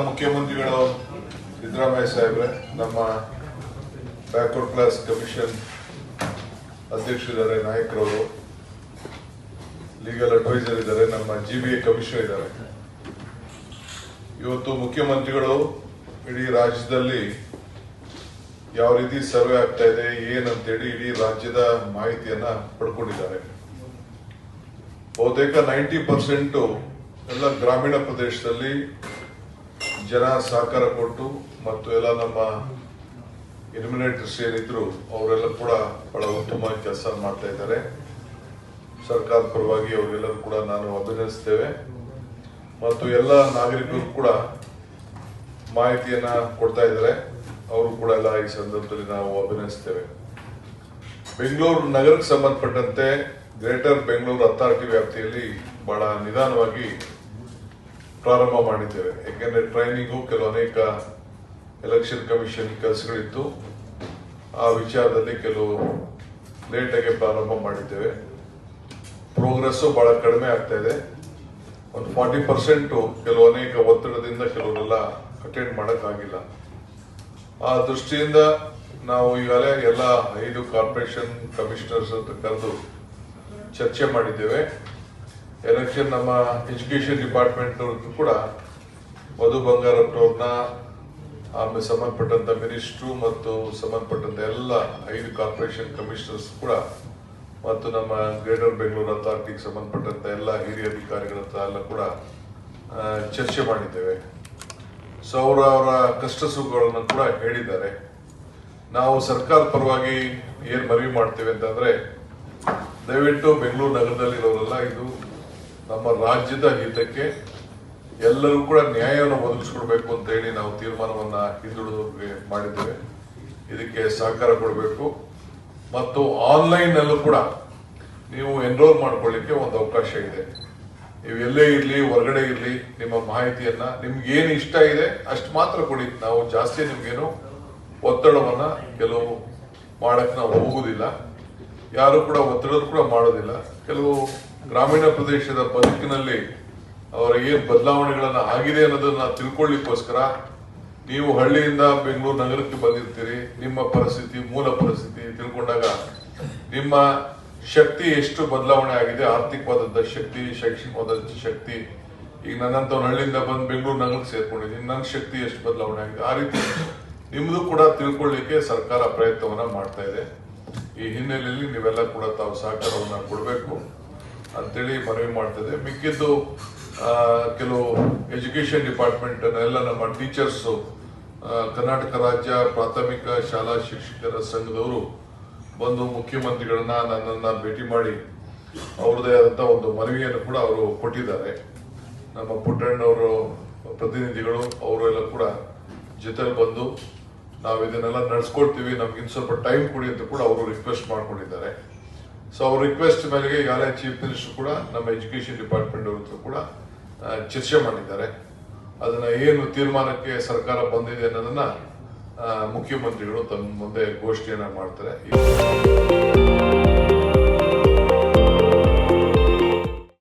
ಮುಖ್ಯಮಂತ್ರಿಗಳು ಸಿದ್ದರಾಮಯ್ಯ ಸಾಹೇಬ್ರೆ, ನಮ್ಮ ಬ್ಯಾಕ್ವರ್ಡ್ ಕ್ಲಾಸ್ ಕಮಿಷನ್ ಅಧ್ಯಕ್ಷರಿದ್ದಾರೆ, ನಾಯಕರವರು, ಲೀಗಲ್ ಅಡ್ವೈಸರ್ ಇದ್ದಾರೆ, ನಮ್ಮ GBA ಕಮಿಷನರ್ ಇದ್ದಾರೆ. ಇವತ್ತು ಮುಖ್ಯಮಂತ್ರಿಗಳು ಇಡೀ ರಾಜ್ಯದಲ್ಲಿ ಯಾವ ರೀತಿ ಸರ್ವೆ ಆಗ್ತಾ ಇದೆ ಏನಂತೇಳಿ ಇಡೀ ರಾಜ್ಯದ ಮಾಹಿತಿಯನ್ನ ಪಡ್ಕೊಂಡಿದ್ದಾರೆ. ಬಹುತೇಕ 90% ಎಲ್ಲ ಗ್ರಾಮೀಣ ಪ್ರದೇಶದಲ್ಲಿ ಜನ ಸಹಕಾರ ಕೊಟ್ಟು ಮತ್ತು ಎಲ್ಲ ನಮ್ಮ ಇಲ್ಯುಮಿನೇಟರ್ಸ್ ಏನಿದ್ರು ಅವರೆಲ್ಲ ಕೂಡ ಬಹಳ ಉತ್ತಮವಾಗಿ ಕೆಲಸ ಮಾಡ್ತಾ ಇದ್ದಾರೆ. ಸರ್ಕಾರದ ಪರವಾಗಿ ಅವರೆಲ್ಲರೂ ಕೂಡ ನಾನು ಅಭಿನಂದಿಸ್ತೇವೆ ಮತ್ತು ಎಲ್ಲ ನಾಗರಿಕರು ಕೂಡ ಮಾಹಿತಿಯನ್ನ ಕೊಡ್ತಾ ಇದ್ದಾರೆ. ಅವರು ಕೂಡ ಎಲ್ಲ ಈ ಸಂದರ್ಭದಲ್ಲಿ ನಾವು ಅಭಿನಂದಿಸ್ತೇವೆ. ಬೆಂಗಳೂರು ನಗರಕ್ಕೆ ಸಂಬಂಧಪಟ್ಟಂತೆ ಗ್ರೇಟರ್ ಬೆಂಗಳೂರು ಅಥಾರಿಟಿ ವ್ಯಾಪ್ತಿಯಲ್ಲಿ ಬಹಳ ನಿಧಾನವಾಗಿ ಪ್ರಾರಂಭ ಮಾಡಿದ್ದೇವೆ. ಯಾಕೆಂದ್ರೆ ಟ್ರೈನಿಂಗು ಕೆಲವು ಅನೇಕ ಎಲೆಕ್ಷನ್ ಕಮಿಷನ್ ಕೆಲಸಗಳಿತ್ತು. ಆ ವಿಚಾರದಲ್ಲಿ ಕೆಲವು ಲೇಟಾಗಿ ಪ್ರಾರಂಭ ಮಾಡಿದ್ದೇವೆ. ಪ್ರೋಗ್ರೆಸ್ ಬಹಳ ಕಡಿಮೆ ಆಗ್ತಾ ಇದೆ. ಒಂದು 40% ಕೆಲವು ಅನೇಕ ಒತ್ತಡದಿಂದ ಕೆಲವರೆಲ್ಲ ಅಟೆಂಡ್ ಮಾಡೋಕ್ಕಾಗಿಲ್ಲ. ಆ ದೃಷ್ಟಿಯಿಂದ ನಾವು ಈಗಾಗಲೇ ಎಲ್ಲ 5 ಕಾರ್ಪೊರೇಷನ್ ಕಮಿಷನರ್ಸ್ ಅಂತ ಕರೆದು ಚರ್ಚೆ ಮಾಡಿದ್ದೇವೆ. ಎಲೆಕ್ಷನ್ ನಮ್ಮ ಎಜುಕೇಶನ್ ಡಿಪಾರ್ಟ್ಮೆಂಟ್ ಅವ್ರಿಗೂ ಕೂಡ ಮಧು ಬಂಗಾರಪ್ಪನವ್ರನ್ನ, ಆಮೇಲೆ ಸಂಬಂಧಪಟ್ಟಂತ ಮಿನಿಸ್ಟ್ರು ಮತ್ತು ಸಂಬಂಧಪಟ್ಟಂತ ಎಲ್ಲ 5 ಕಾರ್ಪೊರೇಷನ್ ಕಮಿಷನರ್ಸ್ ಕೂಡ ಮತ್ತು ನಮ್ಮ ಗ್ರೇಟರ್ ಬೆಂಗಳೂರು ಅಥಾರಿಟಿಗೆ ಸಂಬಂಧಪಟ್ಟಂತ ಎಲ್ಲ ಹಿರಿಯ ಅಧಿಕಾರಿಗಳ ಹತ್ರ ಎಲ್ಲ ಕೂಡ ಚರ್ಚೆ ಮಾಡಿದ್ದೇವೆ. ಸೊ ಅವರ ಕಷ್ಟ ಸುಖಗಳನ್ನು ಕೂಡ ಹೇಳಿದ್ದಾರೆ. ನಾವು ಸರ್ಕಾರ ಪರವಾಗಿ ಏನ್ ಮನವಿ ಮಾಡ್ತೇವೆ ಅಂತಂದ್ರೆ, ದಯವಿಟ್ಟು ಬೆಂಗಳೂರು ನಗರದಲ್ಲಿರೋರೆಲ್ಲ ಇದು ನಮ್ಮ ರಾಜ್ಯದ ಹಿತಕ್ಕೆ ಎಲ್ಲರೂ ಕೂಡ ನ್ಯಾಯವನ್ನು ಒದಗಿಸ್ಕೊಡ್ಬೇಕು ಅಂತ ಹೇಳಿ ನಾವು ತೀರ್ಮಾನವನ್ನ ಹಿಂದುಳಿದು ಮಾಡಿದ್ದೇವೆ. ಇದಕ್ಕೆ ಸಹಕಾರ ಕೊಡಬೇಕು ಮತ್ತು ಆನ್ಲೈನ್ ನಲ್ಲೂ ಕೂಡ ನೀವು ಎನ್ರೋಲ್ ಮಾಡ್ಕೊಳ್ಳಿಕ್ಕೆ ಒಂದು ಅವಕಾಶ ಇದೆ. ನೀವು ಎಲ್ಲೇ ಇರಲಿ, ಹೊರಗಡೆ ಇರಲಿ, ನಿಮ್ಮ ಮಾಹಿತಿಯನ್ನ ನಿಮ್ಗೆ ಏನು ಇಷ್ಟ ಇದೆ ಅಷ್ಟು ಮಾತ್ರ ಕೊಡಿ. ನಾವು ಜಾಸ್ತಿ ನಿಮ್ಗೇನು ಒತ್ತಡವನ್ನ ಕೆಲವು ಮಾಡಕ್ ನಾವು ಹೋಗುದಿಲ್ಲ. ಯಾರು ಕೂಡ ಒತ್ತಡ ಕೂಡ ಮಾಡೋದಿಲ್ಲ. ಕೆಲವು ಗ್ರಾಮೀಣ ಪ್ರದೇಶದ ಬದುಕಿನಲ್ಲಿ ಅವರ ಏನ್ ಬದಲಾವಣೆಗಳನ್ನ ಆಗಿದೆ ಅನ್ನೋದನ್ನ ತಿಳ್ಕೊಳ್ಳಿಕ್ಕೋಸ್ಕರ ನೀವು ಹಳ್ಳಿಯಿಂದ ಬೆಂಗಳೂರು ನಗರಕ್ಕೆ ಬಂದಿರ್ತೀರಿ. ನಿಮ್ಮ ಪರಿಸ್ಥಿತಿ, ಮೂಲ ಪರಿಸ್ಥಿತಿ ತಿಳ್ಕೊಂಡಾಗ ನಿಮ್ಮ ಶಕ್ತಿ ಎಷ್ಟು ಬದಲಾವಣೆ ಆಗಿದೆ, ಆರ್ಥಿಕವಾದಂತ ಶಕ್ತಿ, ಶೈಕ್ಷಣಿಕವಾದಂತ ಶಕ್ತಿ. ಈಗ ನನ್ನಂತ ಹಳ್ಳಿಯಿಂದ ಬಂದು ಬೆಂಗಳೂರು ನಗರಕ್ಕೆ ಸೇರ್ಕೊಂಡಿದ್ದೀನಿ, ನನ್ನ ಶಕ್ತಿ ಎಷ್ಟು ಬದಲಾವಣೆ ಆಗಿದೆ, ಆ ರೀತಿ ನಿಮ್ದು ಕೂಡ ತಿಳ್ಕೊಳ್ಳಿಕ್ಕೆ ಸರ್ಕಾರ ಪ್ರಯತ್ನವನ್ನ ಮಾಡ್ತಾ ಇದೆ. ಈ ಹಿನ್ನೆಲೆಯಲ್ಲಿ ನೀವೆಲ್ಲ ಕೂಡ ತಾವು ಸಹಕಾರವನ್ನ ಕೊಡಬೇಕು ಅಂತೇಳಿ ಮನವಿ ಮಾಡ್ತದೆ. ಮಿಕ್ಕಿದ್ದು ಕೆಲವು ಎಜುಕೇಶನ್ ಡಿಪಾರ್ಟ್ಮೆಂಟ್ ಎಲ್ಲ ನಮ್ಮ ಟೀಚರ್ಸ್, ಕರ್ನಾಟಕ ರಾಜ್ಯ ಪ್ರಾಥಮಿಕ ಶಾಲಾ ಶಿಕ್ಷಕರ ಸಂಘದವರು ಬಂದು ಮುಖ್ಯಮಂತ್ರಿಗಳನ್ನ, ನನ್ನನ್ನ ಭೇಟಿ ಮಾಡಿ ಅವ್ರದೇ ಆದಂತ ಒಂದು ಮನವಿಯನ್ನು ಕೂಡ ಅವರು ಕೊಟ್ಟಿದ್ದಾರೆ. ನಮ್ಮ ಪುಟ್ಟಣ್ಣವರು ಪ್ರತಿನಿಧಿಗಳು ಅವರು ಎಲ್ಲ ಕೂಡ ಜೊತೆಲಿ ಬಂದು ನಾವು ಇದನ್ನೆಲ್ಲ ನಡೆಸ್ಕೊಡ್ತೀವಿ, ನಮ್ಗೆ ಇನ್ನು ಸ್ವಲ್ಪ ಟೈಮ್ ಕೊಡಿ ಅಂತ ಕೂಡ ಅವರು ರಿಕ್ವೆಸ್ಟ್ ಮಾಡ್ಕೊಂಡಿದ್ದಾರೆ. ಸೊ ಅವ್ರ ರಿಕ್ವೆಸ್ಟ್ ಮೇಲೆಗೆ ಈಗಾಗಲೇ ಚೀಫ್ ಮಿನಿಸ್ಟರ್ ಕೂಡ ನಮ್ಮ ಎಜುಕೇಶನ್ ಡಿಪಾರ್ಟ್ಮೆಂಟ್ ಅವ್ರ ಹತ್ರ ಕೂಡ ಚರ್ಚೆ ಮಾಡಿದ್ದಾರೆ. ಅದನ್ನ ಏನು ತೀರ್ಮಾನಕ್ಕೆ ಸರ್ಕಾರ ಬಂದಿದೆ ಅನ್ನೋದನ್ನ ಮುಖ್ಯಮಂತ್ರಿಗಳು ತಮ್ಮ ಮುಂದೆ ಘೋಷಣೆಯನ್ನ ಮಾಡ್ತಾರೆ.